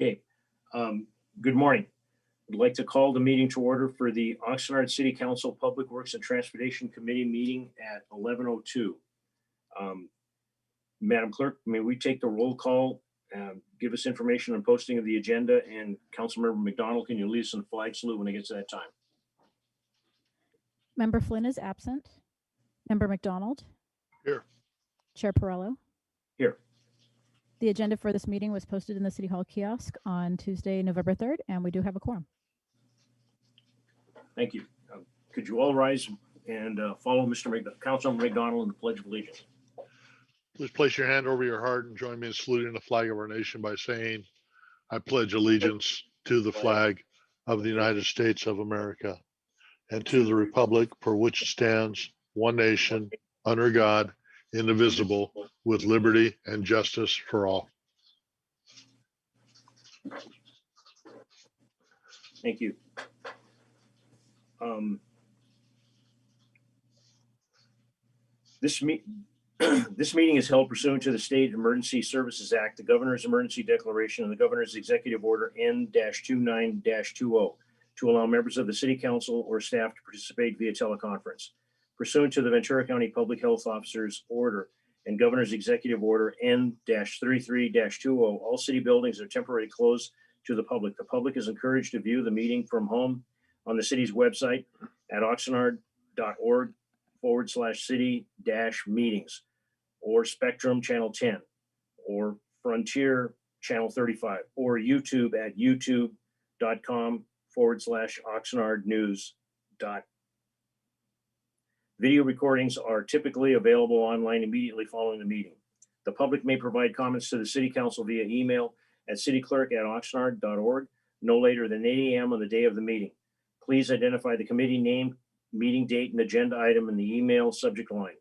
Okay, good morning. I'd like to call the meeting to order for the Oxnard City Council Public Works and Transportation Committee meeting at 11:02. Madam Clerk, may we take the roll call, give us information on posting of the agenda, and Councilmember McDonald, can you lead us in the flag salute when it gets to that time? Member Flynn is absent. Member McDonald? Here. Chair Perrello? Here. The agenda for this meeting was posted in the City Hall kiosk on Tuesday, November 3rd, and we do have a quorum. Thank you. Could you all rise and follow Councilmember McDonald in the Pledge of Allegiance? Please place your hand over your heart and join me in saluting the flag of our nation by saying, I pledge allegiance to the flag of the United States of America and to the republic for which it stands, one nation, under God, indivisible, with liberty and justice for all. Thank you. This meeting is held pursuant to the State Emergency Services Act, the Governor's Emergency Declaration, and the Governor's Executive Order N-29-20 to allow members of the City Council or staff to participate via teleconference. Pursuant to the Ventura County Public Health Officer's Order and Governor's Executive Order N-33-20, all city buildings are temporarily closed to the public. The public is encouraged to view the meeting from home on the city's website at oxnard.org/city-meetings, or Spectrum Channel 10, or Frontier Channel 35, or YouTube at youtube.com/oxnardnews. Video recordings are typically available online immediately following the meeting. The public may provide comments to the City Council via email at cityclerk@oxnard.org no later than 8 a.m. on the day of the meeting. Please identify the committee name, meeting date, and agenda item in the email subject line.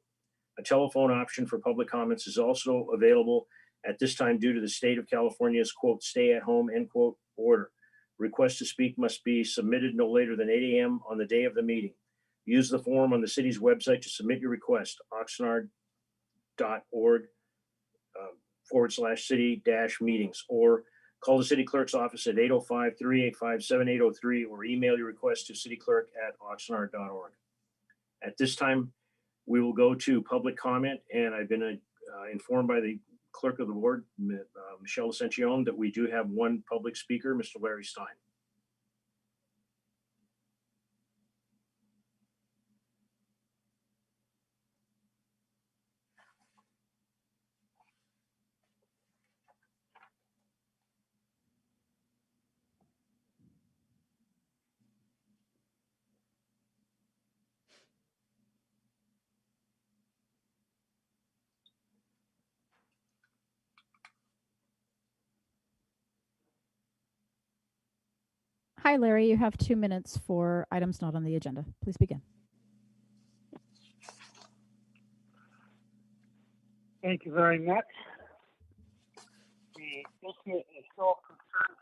A telephone option for public comments is also available at this time due to the state of California's quote, stay at home, end quote, order. Requests to speak must be submitted no later than 8 a.m. on the day of the meeting. Use the form on the city's website to submit your request, oxnard.org/city-meetings, or call the city clerk's office at 805-385-7803, or email your request to cityclerk@oxnard.org. At this time, we will go to public comment, and I've been informed by the clerk of the board, Michelle Ascension, that we do have one public speaker, Mr. Larry Stein. Hi, Larry. You have 2 minutes for items not on the agenda. Please begin. Thank you very much. The issue is so concerned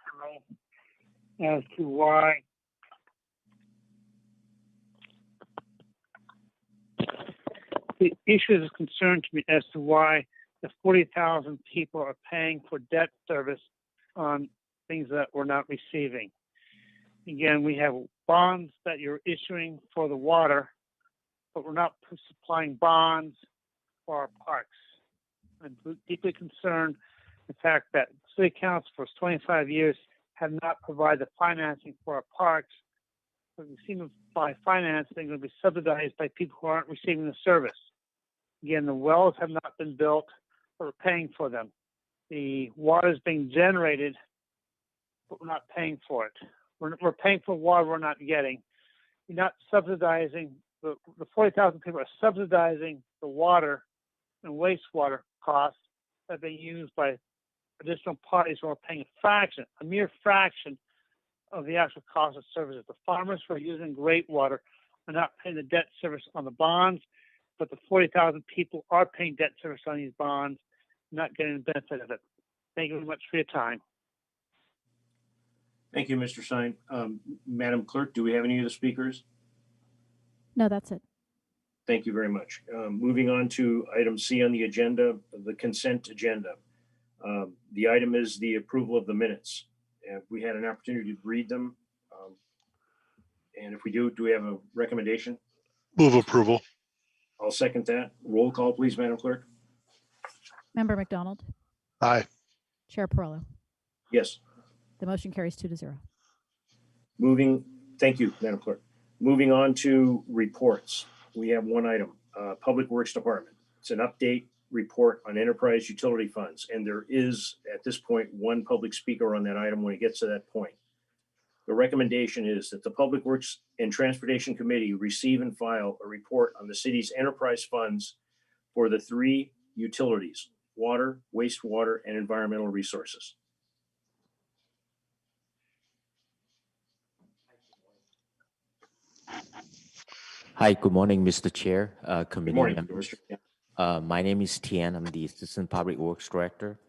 to me as to why the 40,000 people are paying for debt service on things that we're not receiving. Again, we have bonds that you're issuing for the water, but we're not supplying bonds for our parks. I'm deeply concerned the fact that City Council for 25 years have not provided the financing for our parks. So we seem to by financing going to be subsidized by people who aren't receiving the service. Again, the wells have not been built, but we're paying for them. The water is being generated, but we're not paying for it. We're paying for water we're not getting. You're not subsidizing, the 40,000 people are subsidizing the water and wastewater costs that they use by additional parties who are paying a mere fraction of the actual cost of services. The farmers who are using great water are not paying the debt service on the bonds, but the 40,000 people are paying debt service on these bonds, not getting the benefit of it. Thank you very much for your time. Thank you, Mr. Stein. Madam Clerk, do we have any of the speakers? No, that's it. Thank you very much. Moving on to item C on the agenda, the consent agenda. The item is the approval of the minutes. And we had an opportunity to read them. And if we do we have a recommendation? Move approval. I'll second that. Roll call, please, Madam Clerk. Member McDonald, Aye. Chair Perrello. Yes. The motion carries 2-0. Thank you, Madam Clerk. Moving on to reports. We have one item, Public Works Department. It's an update report on enterprise utility funds. And there is, at this point, one public speaker on that item when it gets to that point. The recommendation is that the Public Works and Transportation Committee receive and file a report on the city's enterprise funds for the 3 utilities: water, wastewater, and environmental resources. Hi, good morning, Mr. Chair, Good committee morning, members. Mr. My name is Tian. I'm the Assistant Public Works Director.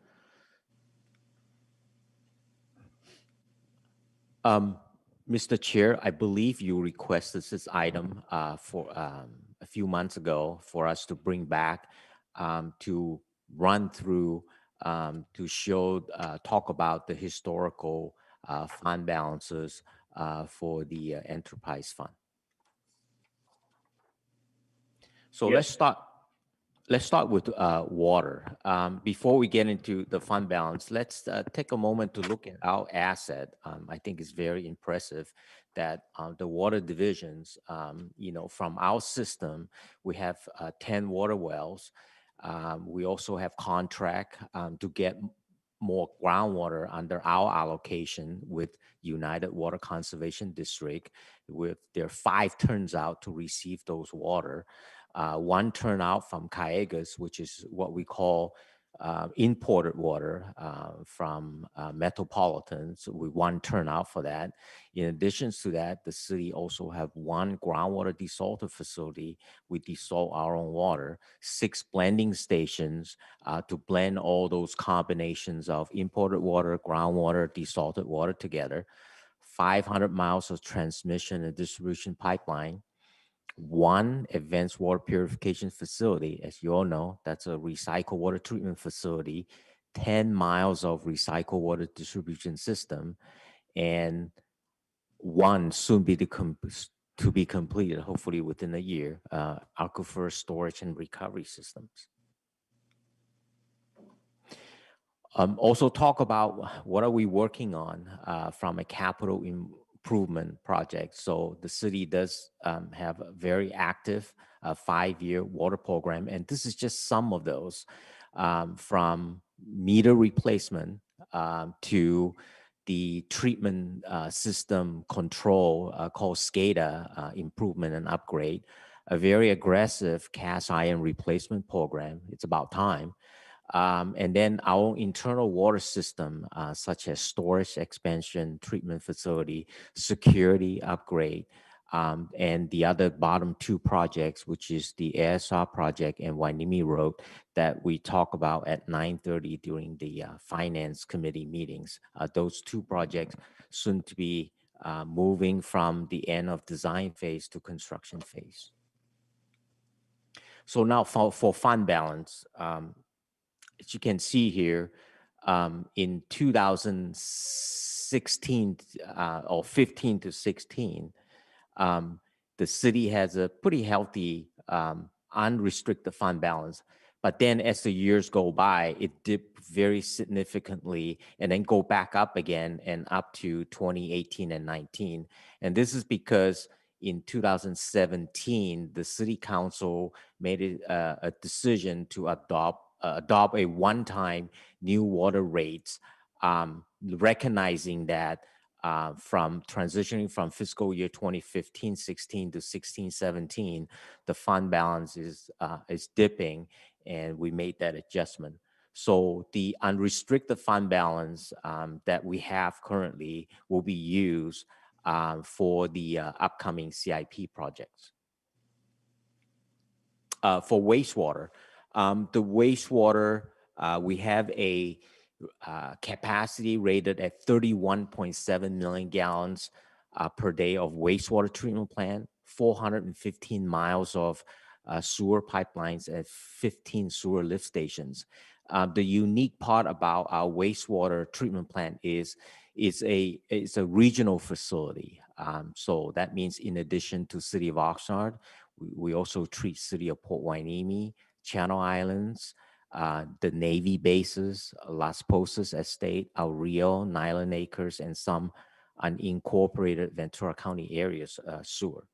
Mr. Chair, I believe you requested this item for a few months ago for us to bring back to run through to show, talk about the historical fund balances for the enterprise fund. So Yes. let's start with water. Before we get into the fund balance, let's take a moment to look at our asset. I think it's very impressive that the water divisions, from our system, we have 10 water wells. We also have contract to get more groundwater under our allocation with United Water Conservation District, with their 5 turns out to receive those water. 1 turnout from Cayugas, which is what we call imported water from metropolitans. We 1 turnout for that. In addition to that, the city also have 1 groundwater desalter facility. We desalt our own water, 6 blending stations to blend all those combinations of imported water, groundwater, desalted water together, 500 miles of transmission and distribution pipeline, 1 advanced water purification facility. As you all know, that's a recycled water treatment facility, 10 miles of recycled water distribution system, and 1 soon be to be completed, hopefully within a year, aquifer storage and recovery systems. Also talk about what are we working on from a capital improvement project. So the city does have a very active 5-year water program, and this is just some of those, from meter replacement to the treatment system control called SCADA improvement and upgrade, a very aggressive cast iron replacement program. It's about time. And then our internal water system, such as storage expansion, treatment facility, security upgrade, and the other bottom 2 projects, which is the ASR project and Wainimi Road, that we talk about at 9:30 during the Finance Committee meetings. Those 2 projects soon to be moving from the end of design phase to construction phase. So now for fund balance, as you can see here, in 2016 or 15 to 16, the city has a pretty healthy unrestricted fund balance. But then as the years go by, it dipped very significantly and then go back up again and up to 2018 and 19. And this is because in 2017, the city council made a decision to adopt a one-time new water rates, recognizing that from transitioning from fiscal year 2015-16 to 16-17, the fund balance is dipping, and we made that adjustment. So the unrestricted fund balance that we have currently will be used for the upcoming CIP projects. For wastewater, the wastewater, we have a capacity rated at 31.7 million gallons per day of wastewater treatment plant, 415 miles of sewer pipelines and 15 sewer lift stations. The unique part about our wastewater treatment plant is it's a regional facility. So that means in addition to City of Oxnard, we also treat City of Port Hueneme, Channel Islands, the Navy bases, Las Posas Estate, El Rio, Nyland Acres, and some unincorporated Ventura County areas sewer.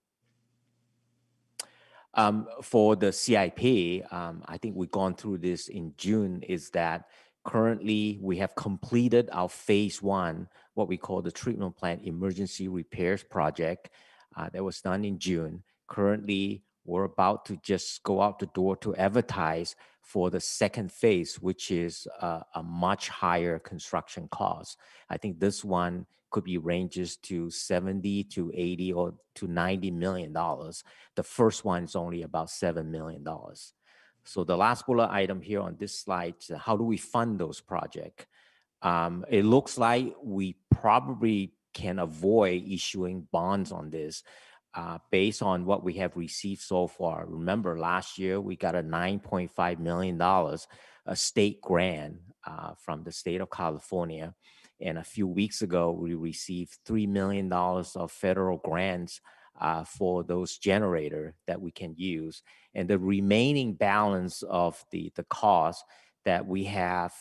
For the CIP, I think we've gone through this in June, is that currently we have completed our phase 1, what we call the treatment plant emergency repairs project that was done in June. Currently, we're about to just go out the door to advertise for the second phase, which is a much higher construction cost. I think this one could be ranges to 70 to 80 or to $90 million. The first one is only about $7 million. So the last bullet item here on this slide, how do we fund those projects? It looks like we probably can avoid issuing bonds on this based on what we have received so far. Remember, last year we got a $9.5 million a state grant from the state of California. And a few weeks ago, we received $3 million of federal grants for those generators that we can use. And the remaining balance of the cost that we have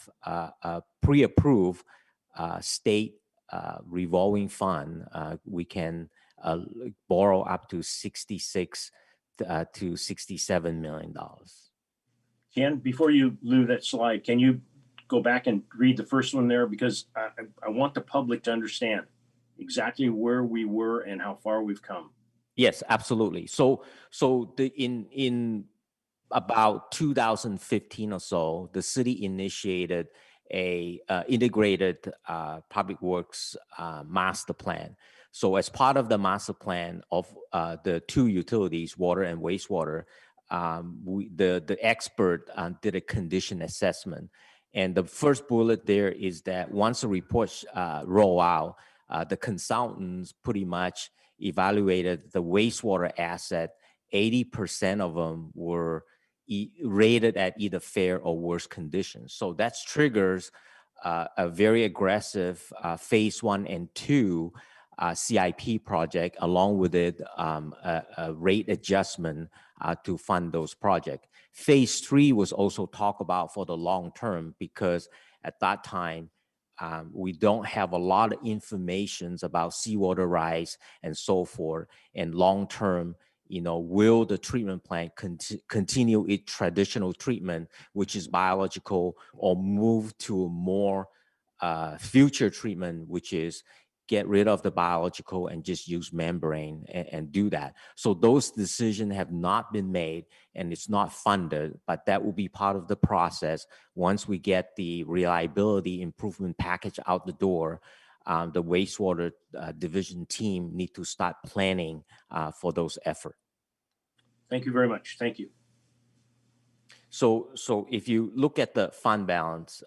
pre-approved state revolving fund, we can borrow up to $66 to $67 million. Ken, before you lose that slide, can you go back and read the first one there? Because I want the public to understand exactly where we were and how far we've come. Yes, absolutely. So in about 2015 or so, the city initiated a integrated public works master plan. So as part of the master plan of the two utilities, water and wastewater, the expert did a condition assessment. And the first bullet there is that once the reports roll out, the consultants pretty much evaluated the wastewater asset. 80% of them were rated at either fair or worse conditions. So that triggers a very aggressive phase 1 and 2 CIP project, along with it a rate adjustment to fund those projects. Phase 3 was also talked about for the long term, because at that time, we don't have a lot of information about seawater rise and so forth. And long term, will the treatment plant continue its traditional treatment, which is biological, or move to a more future treatment, which is get rid of the biological and just use membrane and do that. So those decisions have not been made, and it's not funded, but that will be part of the process. Once we get the reliability improvement package out the door, the wastewater division team need to start planning for those efforts. Thank you very much. Thank you. So if you look at the fund balance,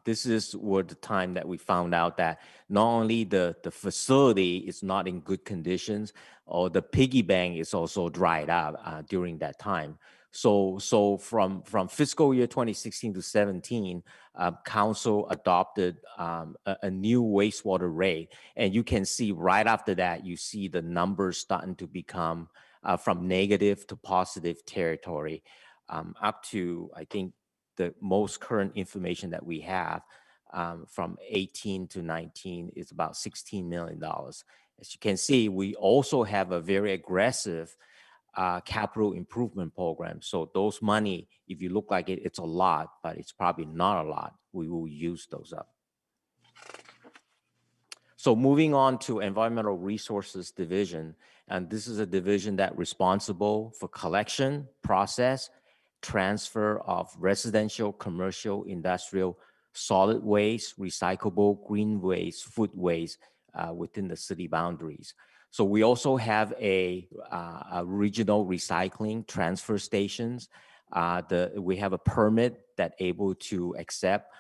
this is where the time that we found out that not only the facility is not in good conditions, or the piggy bank is also dried up during that time. So from fiscal year 2016 to 17, council adopted a new wastewater rate. And you can see right after that, you see the numbers starting to become from negative to positive territory. Up to, I think, the most current information that we have from 18 to 19 is about $16 million. As you can see, we also have a very aggressive capital improvement program. So those money, if you look like it's a lot, but it's probably not a lot, we will use those up. So moving on to Environmental Resources Division, and this is a division that responsible for collection, process, transfer of residential, commercial, industrial, solid waste, recyclable, green waste, food waste within the city boundaries. So we also have a regional recycling transfer stations. We have a permit that able to accept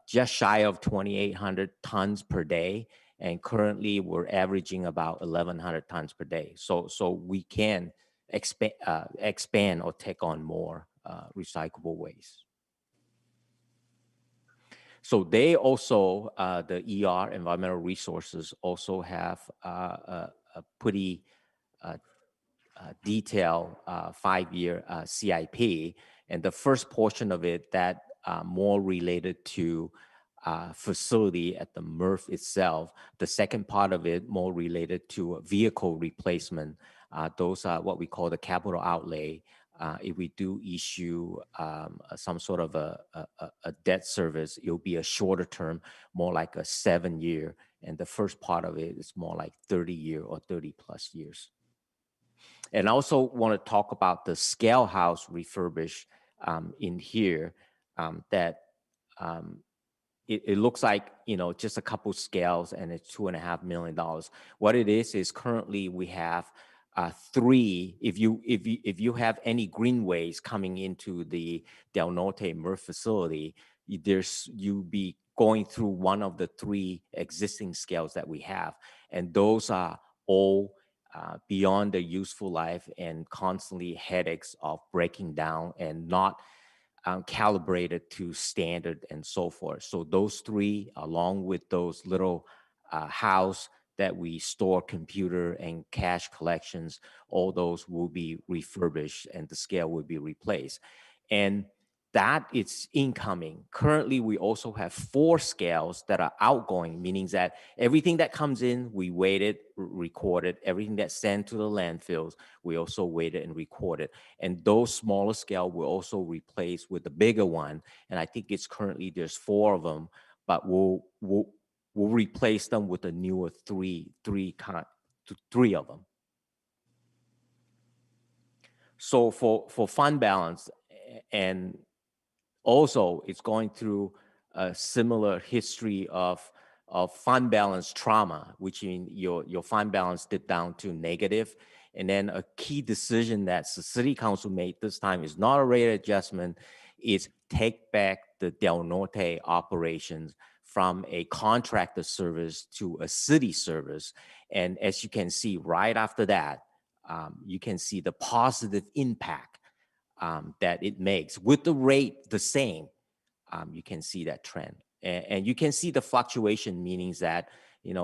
just shy of 2,800 tons per day. And currently we're averaging about 1,100 tons per day. So we can expand or take on more recyclable waste. So they also, the ER, Environmental Resources, also have a pretty detailed 5-year CIP. And the first portion of it that more related to facility at the MRF itself. The second part of it more related to vehicle replacement. Those are what we call the capital outlay. If we do issue some sort of a debt service, it'll be a shorter term, more like a 7-year. And the first part of it is more like 30-year or 30+ years. And I also want to talk about the scale house refurbished in here that it looks like, just a couple scales and it's $2.5 million. What it is currently we have 3. If you have any greenways coming into the Del Norte MRF facility, you'll be going through one of the 3 existing scales that we have, and those are all beyond their useful life and constantly headaches of breaking down and not calibrated to standard and so forth. So those 3, along with those little house that we store computer and cash collections, all those will be refurbished and the scale will be replaced. And that is incoming. Currently, we also have 4 scales that are outgoing, meaning that everything that comes in, we weight it, record it. Everything that's sent to the landfills, we also weight it and record it. And those smaller scale will also replace with the bigger one. And I think it's currently there's 4 of them, but we'll replace them with a newer 3 of them. So for fund balance, and also it's going through a similar history of fund balance trauma, which means your fund balance dipped down to negative. And then a key decision that the city council made this time is not a rate adjustment, is take back the Del Norte operations from a contractor service to a city service. And as you can see right after that, you can see the positive impact that it makes. With the rate the same, you can see that trend. And you can see the fluctuation, meaning that,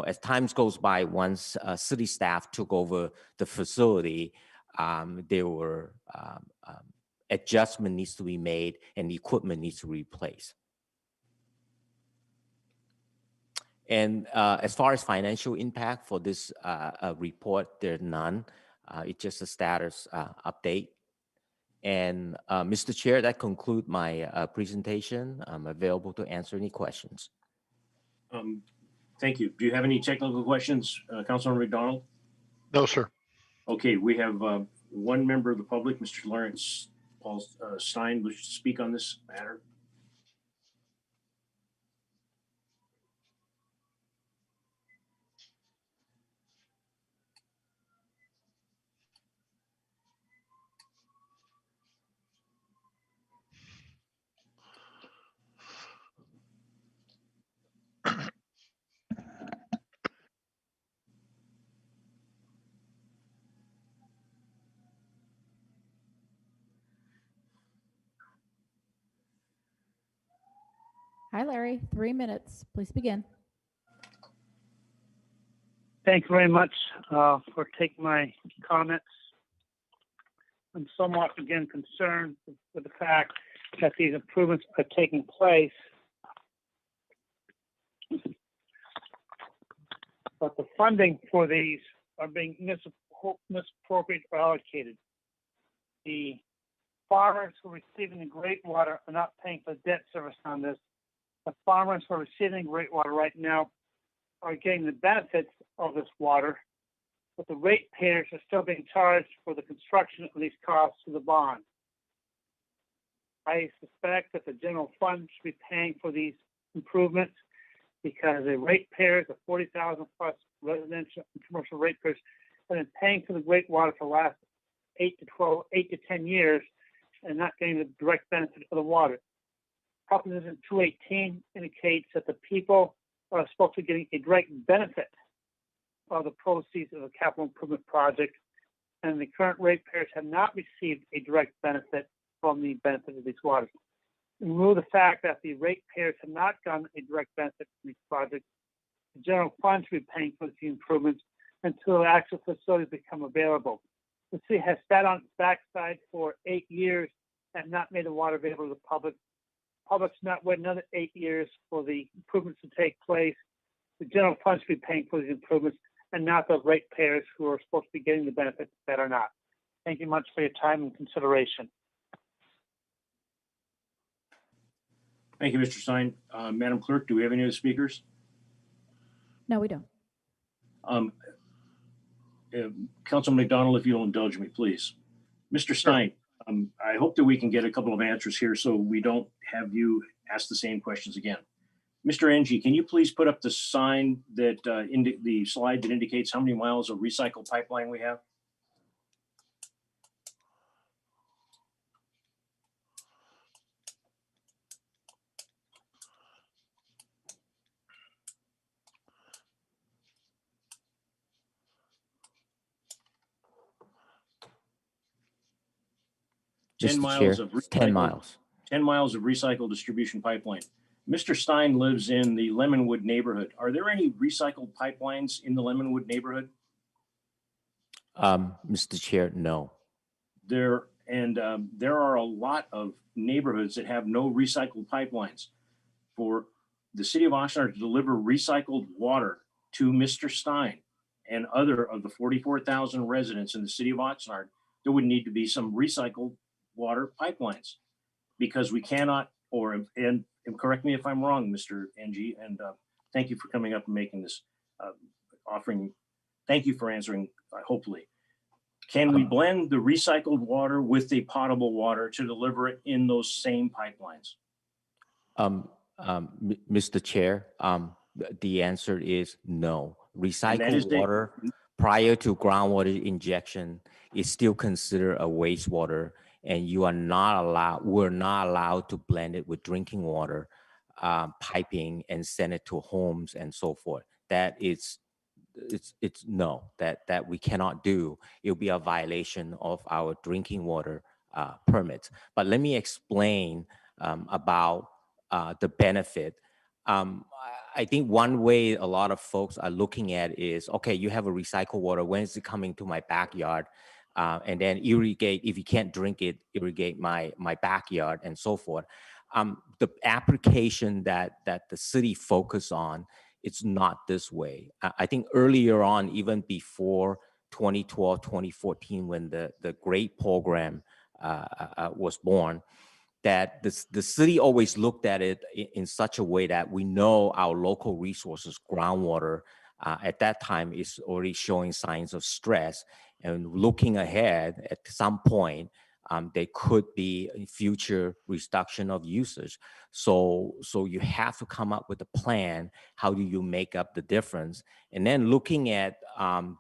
as times goes by, once city staff took over the facility, there were adjustment needs to be made and the equipment needs to be replaced. And as far as financial impact for this report, there's none. It's just a status update. And Mr. Chair, that concludes my presentation. I'm available to answer any questions. Thank you. Do you have any technical questions, Councilman McDonald? No, sir. Okay, we have one member of the public, Mr. Lawrence Paul Stein, wish to speak on this matter. Hi, Larry. 3 minutes. Please begin. Thank you very much for taking my comments. I'm somewhat, again, concerned with the fact that these improvements are taking place, but the funding for these are being misappropriated or allocated. The farmers who are receiving the great water are not paying for debt service on this. The farmers who are receiving great water right now are getting the benefits of this water, but the ratepayers are still being charged for the construction of these costs through the bond. I suspect that the general fund should be paying for these improvements because the ratepayers, the 40,000 plus residential and commercial ratepayers, have been paying for the great water for the last 8 to 10 years and not getting the direct benefit of the water. Proposition 218 indicates that the people are supposed to be getting a direct benefit of the proceeds of the capital improvement project, and the current ratepayers have not received a direct benefit from the benefit of these waters. remove the fact that the ratepayers have not gotten a direct benefit from these projects. The general fund should be paying for the improvements until actual facilities become available. The city has sat on its backside for 8 years and not made the water available to the public. Public's not wait another 8 years for the improvements to take place. The general fund should be paying for these improvements and not the ratepayers who are supposed to be getting the benefits that are not. Thank you much for your time and consideration. Thank you, Mr. Stein. Madam Clerk, do we have any other speakers? No, we don't. Councilman McDonald, if you'll indulge me, please. Mr. Stein, I hope that we can get a couple of answers here so we don't have you ask the same questions again. Mr. Ng, can you please put up the sign that, the slide that indicates how many miles of recycled pipeline we have? Mr. 10 miles Chair, of it's 10 recycled- miles. 10 miles of recycled distribution pipeline. Mr. Stein lives in the Lemonwood neighborhood. Are there any recycled pipelines in the Lemonwood neighborhood? Mr. Chair, no. There are a lot of neighborhoods that have no recycled pipelines. For the city of Oxnard to deliver recycled water to Mr. Stein and other of the 44,000 residents in the city of Oxnard, there would need to be some recycled water pipelines, because we cannot, and correct me if I'm wrong, Mr. Ng, and thank you for coming up and making this offering. Thank you for answering, hopefully. Can we blend the recycled water with the potable water to deliver it in those same pipelines? Mr. Chair, the answer is no. Recycled is water prior to groundwater injection is still considered a wastewater, and we're not allowed to blend it with drinking water, piping, and send it to homes and so forth. That is, it's no, that we cannot do. It'll be a violation of our drinking water permits. But let me explain about the benefit. I think one way a lot of folks are looking at is, okay, you have a recycled water. When is it coming to my backyard? And then irrigate, if you can't drink it, irrigate my backyard and so forth. The application that the city focus on, it's not this way. I think earlier on, even before 2012, 2014, when the GREAT program was born, that the city always looked at it in such a way that we know our local resources, groundwater, at that time is already showing signs of stress. And looking ahead, at some point, there could be a future reduction of usage. So you have to come up with a plan. How do you make up the difference? And then looking at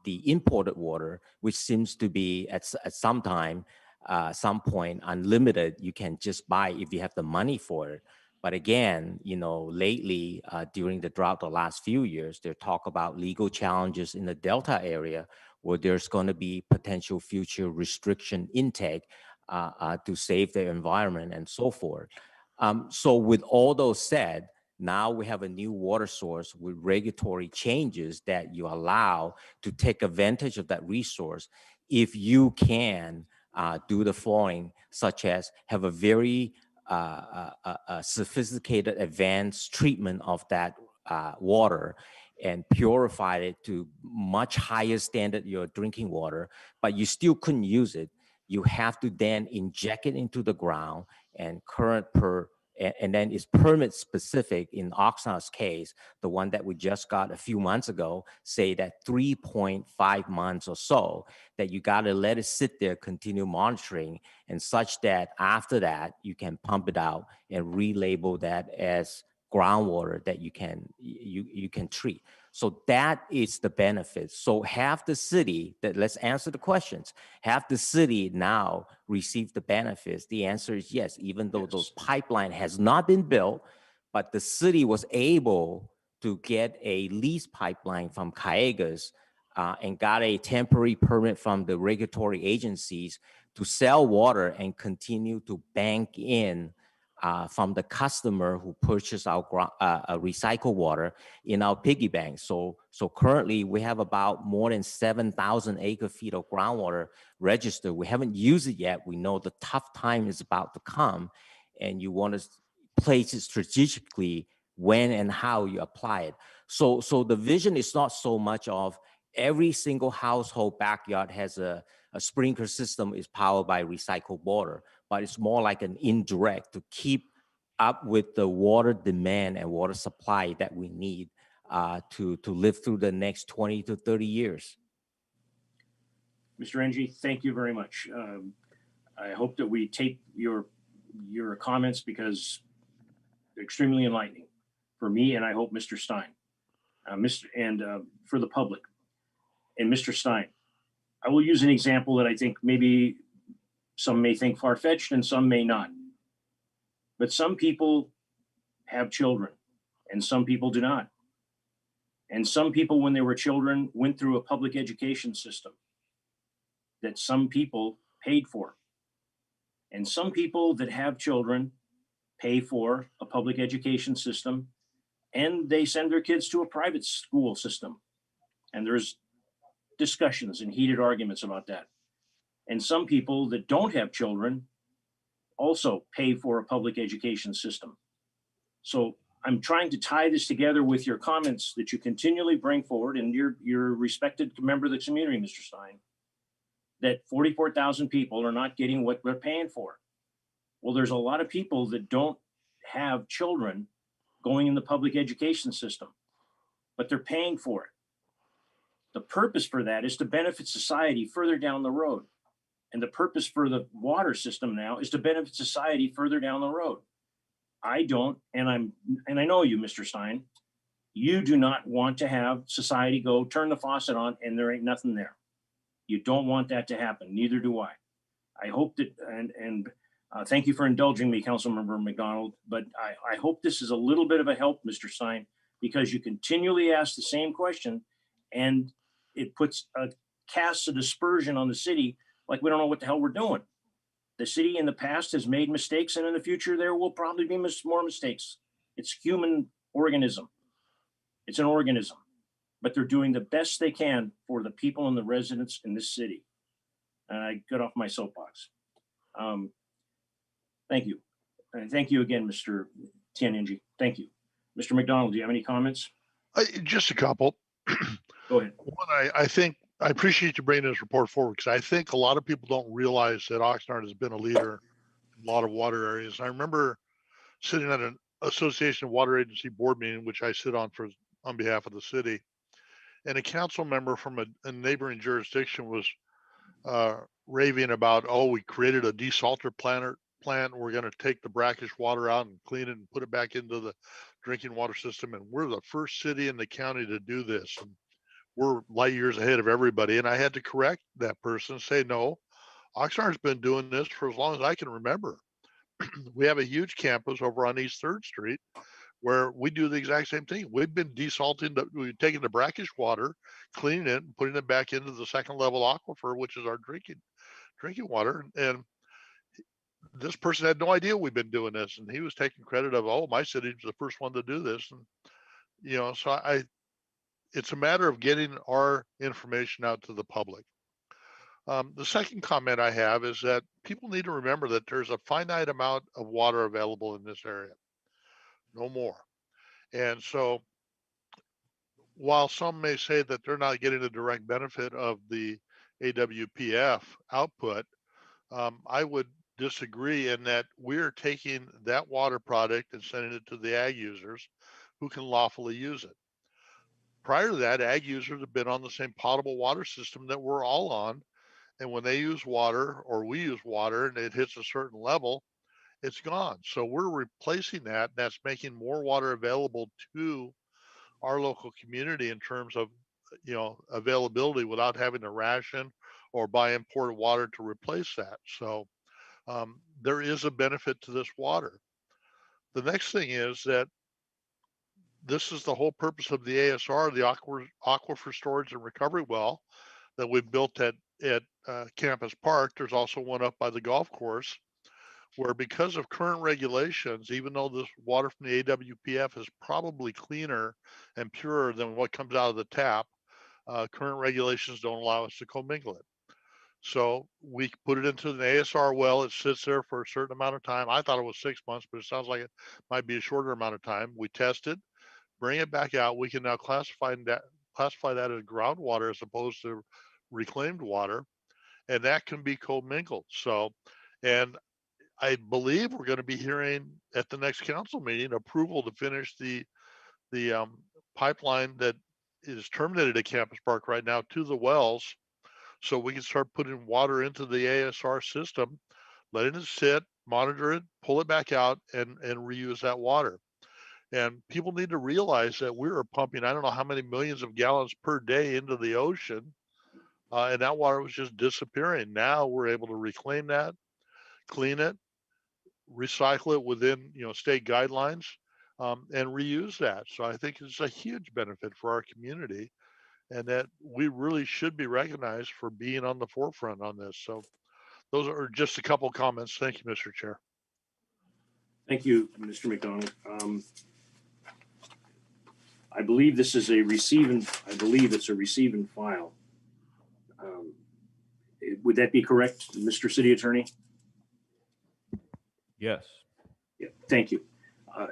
the imported water, which seems to be at some point unlimited, you can just buy if you have the money for it. But again, lately during the drought the last few years, there talk about legal challenges in the Delta area where there's going to be potential future restriction intake to save the environment and so forth. So with all those said, now we have a new water source with regulatory changes that you allow to take advantage of that resource if you can do the following, such as have a very sophisticated advanced treatment of that water and purified it to much higher standard your drinking water, but you still couldn't use it. You have to then inject it into the ground, and and then it's permit specific. In Oxnard's case, the one that we just got a few months ago, say that 3.5 months or so, that you got to let it sit there, continue monitoring, and such that after that, you can pump it out and relabel that as groundwater that you can treat. So that is the benefit. So have the city, let's answer the questions, have the city now receive the benefits? The answer is yes, even though those pipeline has not been built, but the city was able to get a lease pipeline from Cayugas and got a temporary permit from the regulatory agencies to sell water and continue to bank in from the customer who purchased our recycled water in our piggy bank. So currently we have about more than 7,000 acre feet of groundwater registered. We haven't used it yet. We know the tough time is about to come, and you want to place it strategically when and how you apply it. So the vision is not so much of every single household backyard has a sprinkler system is powered by recycled water, but it's more like an indirect to keep up with the water demand and water supply that we need to live through the next 20 to 30 years. Mr. Ng, thank you very much. I hope that we take your comments because they're extremely enlightening for me, and I hope Mr. Stein, for the public. And Mr. Stein, I will use an example that I think maybe some may think far-fetched and some may not. But some people have children and some people do not. And some people, when they were children, went through a public education system that some people paid for. And some people that have children pay for a public education system and they send their kids to a private school system. And there's discussions and heated arguments about that. And some people that don't have children also pay for a public education system. So I'm trying to tie this together with your comments that you continually bring forward, and you're a respected member of the community, Mr. Stein, that 44,000 people are not getting what they're paying for. Well, there's a lot of people that don't have children going in the public education system, but they're paying for it. The purpose for that is to benefit society further down the road. And the purpose for the water system now is to benefit society further down the road. I don't, and I know you, Mr. Stein, you do not want to have society go turn the faucet on and there ain't nothing there. You don't want that to happen. Neither do I. I hope that, and thank you for indulging me, Councilmember McDonald, but I hope this is a little bit of a help, Mr. Stein, because you continually ask the same question and it casts a dispersion on the city like we don't know what the hell we're doing. The city in the past has made mistakes, and in the future there will probably be more mistakes. It's human organism. It's an organism, but they're doing the best they can for the people and the residents in this city. And I got off my soapbox. Thank you. And thank you again, Mr. Tianenji. Thank you. Mr. McDonald, do you have any comments? Just a couple. Go ahead. One, I appreciate you bringing this report forward because I think a lot of people don't realize that Oxnard has been a leader in a lot of water areas. I remember sitting at an Association of Water Agency board meeting, which I sit on behalf of the city, and a council member from a neighboring jurisdiction was raving about, oh, we created a desalter plant. We're going to take the brackish water out and clean it and put it back into the drinking water system. And we're the first city in the county to do this. And we're light years ahead of everybody. And I had to correct that person and say, no, Oxnard's been doing this for as long as I can remember. We have a huge campus over on East 3rd Street where we do the exact same thing. We've been desalting, we've taken the brackish water, cleaning it, and putting it back into the second level aquifer, which is our drinking water. And this person had no idea we've been doing this, and he was taking credit of, oh, my city was the first one to do this. And so it's a matter of getting our information out to the public. The second comment I have is that people need to remember that there's a finite amount of water available in this area, no more. And so while some may say that they're not getting the direct benefit of the AWPF output, I would disagree in that we're taking that water product and sending it to the ag users who can lawfully use it. Prior to that, ag users have been on the same potable water system that we're all on. And when they use water or we use water and it hits a certain level, it's gone. So we're replacing that. And that's making more water available to our local community in terms of, availability without having to ration or buy imported water to replace that. So there is a benefit to this water. The next thing is that this is the whole purpose of the ASR, the Aquifer Storage and Recovery Well that we built at Campus Park. There's also one up by the golf course where because of current regulations, even though this water from the AWPF is probably cleaner and purer than what comes out of the tap, current regulations don't allow us to commingle it. So we put it into an ASR well. It sits there for a certain amount of time. I thought it was 6 months, but it sounds like it might be a shorter amount of time. We test it, bring it back out. We can now classify that as groundwater as opposed to reclaimed water, and that can be commingled. So, and I believe we're going to be hearing at the next council meeting approval to finish the pipeline that is terminated at Campus Park right now to the wells, so we can start putting water into the ASR system, letting it sit, monitor it, pull it back out, and reuse that water. And people need to realize that we were pumping, I don't know how many millions of gallons per day into the ocean, and that water was just disappearing. Now we're able to reclaim that, clean it, recycle it within state guidelines, and reuse that. So I think it's a huge benefit for our community, and that we really should be recognized for being on the forefront on this. So those are just a couple of comments. Thank you, Mr. Chair. Thank you, Mr. McDonald. I believe this is a receive and file. Would that be correct, Mr. City Attorney? Yes. Yeah, thank you.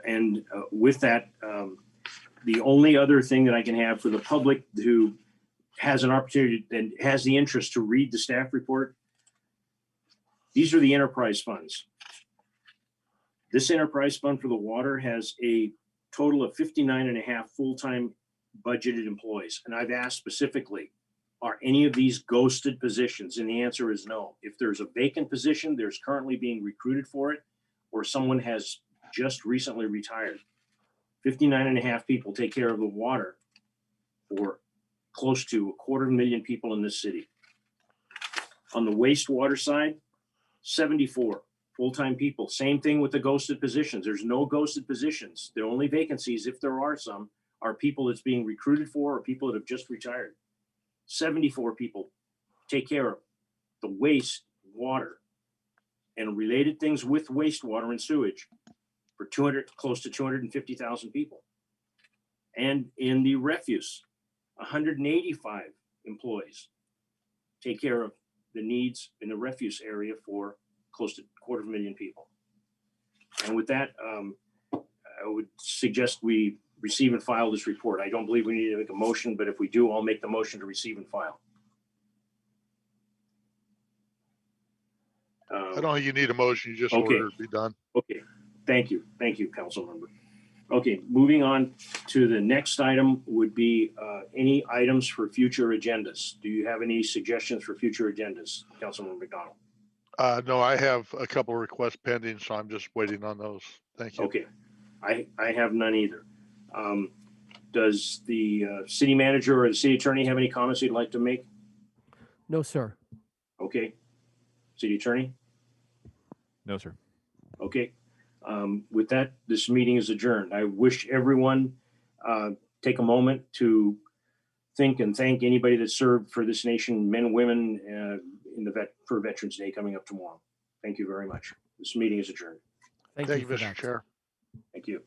And with that, the only other thing that I can have for the public who has an opportunity and has the interest to read the staff report, these are the enterprise funds. This enterprise fund for the water has a total of 59.5 full-time budgeted employees. And I've asked specifically, are any of these ghosted positions? And the answer is no. If there's a vacant position, there's currently being recruited for it, or someone has just recently retired. 59.5 people take care of the water for close to 250,000 people in this city. On the wastewater side, 74 full-time people. Same thing with the ghosted positions. There's no ghosted positions. The only vacancies, if there are some, are people that's being recruited for or people that have just retired. 74 people take care of the waste, water, and related things with wastewater and sewage for close to 250,000 people. And in the refuse, 185 employees take care of the needs in the refuse area for close to 250,000 people. And with that, I would suggest we receive and file this report. I don't believe we need to make a motion, but if we do, I'll make the motion to receive and file. I don't think you need a motion. You just Okay. order it be done. Okay, thank you, council member. Okay, moving on to the next item would be any items for future agendas. Do you have any suggestions for future agendas, Councilman McDonald? No, I have a couple of requests pending, so I'm just waiting on those. Thank you. Okay, I have none either. Does the city manager or the city attorney have any comments you'd like to make? No, sir. Okay, city attorney? No, sir. Okay, with that, this meeting is adjourned. I wish everyone take a moment to think and thank anybody that served for this nation, men and women, for Veterans Day coming up tomorrow. Thank you very much. This meeting is adjourned. Thank you, Mr. Chair. Thank you.